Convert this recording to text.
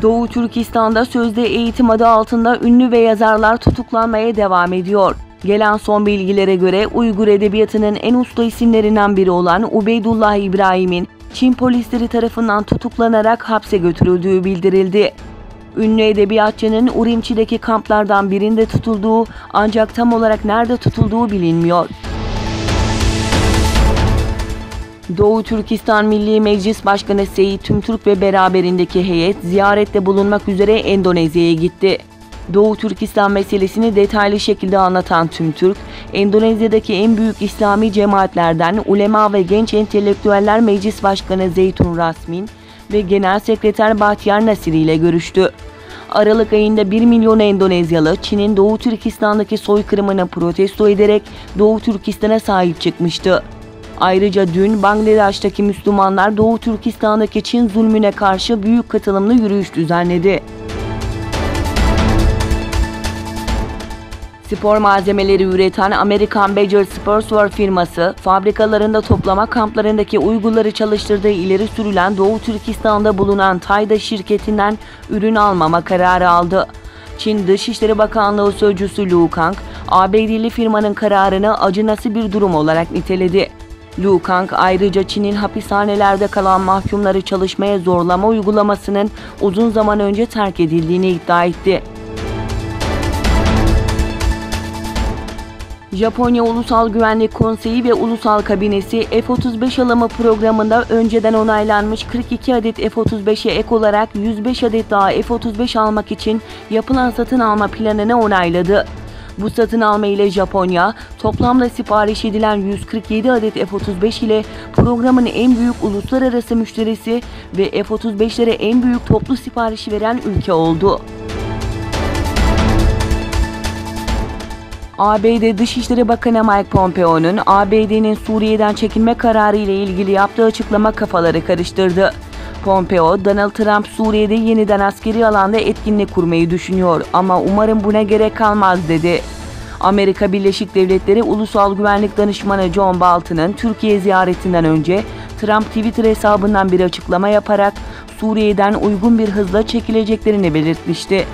Doğu Türkistan'da sözde eğitim adı altında ünlü ve yazarlar tutuklanmaya devam ediyor. Gelen son bilgilere göre Uygur edebiyatının en usta isimlerinden biri olan Ubeydullah İbrahim'in Çin polisleri tarafından tutuklanarak hapse götürüldüğü bildirildi. Ünlü edebiyatçının Urimçi'deki kamplardan birinde tutulduğu ancak tam olarak nerede tutulduğu bilinmiyor. Doğu Türkistan Milli Meclis Başkanı Seyit Tümtürk ve beraberindeki heyet ziyarette bulunmak üzere Endonezya'ya gitti. Doğu Türkistan meselesini detaylı şekilde anlatan Tümtürk, Endonezya'daki en büyük İslami cemaatlerden Ulema ve Genç Entelektüeller Meclis Başkanı Zeytun Rasmin ve Genel Sekreter Bahtiyar Nasiri ile görüştü. Aralık ayında 1 milyon Endonezyalı Çin'in Doğu Türkistan'daki soykırımını protesto ederek Doğu Türkistan'a sahip çıkmıştı. Ayrıca dün Bangladeş'teki Müslümanlar Doğu Türkistan'daki Çin zulmüne karşı büyük katılımlı yürüyüş düzenledi. Spor malzemeleri üreten Amerikan Badger Sportswear firması, fabrikalarında toplama kamplarındaki Uygurları çalıştırdığı ileri sürülen Doğu Türkistan'da bulunan Tayda şirketinden ürün almama kararı aldı. Çin Dışişleri Bakanlığı Sözcüsü Lu Kang, ABD'li firmanın kararını acınası bir durum olarak niteledi. Lu Kang ayrıca Çin'in hapishanelerde kalan mahkumları çalışmaya zorlama uygulamasının uzun zaman önce terk edildiğini iddia etti. Japonya Ulusal Güvenlik Konseyi ve Ulusal Kabinesi F-35 alımı programında önceden onaylanmış 42 adet F-35'e ek olarak 105 adet daha F-35 almak için yapılan satın alma planını onayladı. Bu satın alma ile Japonya, toplamda sipariş edilen 147 adet F-35 ile programın en büyük uluslararası müşterisi ve F-35'lere en büyük toplu siparişi veren ülke oldu. ABD Dışişleri Bakanı Mike Pompeo'nun ABD'nin Suriye'den çekilme kararı ile ilgili yaptığı açıklama kafaları karıştırdı. Pompeo, Donald Trump Suriye'de yeniden askeri alanda etkinlik kurmayı düşünüyor ama umarım buna gerek kalmaz dedi. Amerika Birleşik Devletleri Ulusal Güvenlik Danışmanı John Bolton'ın Türkiye ziyaretinden önce Trump Twitter hesabından bir açıklama yaparak Suriye'den uygun bir hızla çekileceklerini belirtmişti.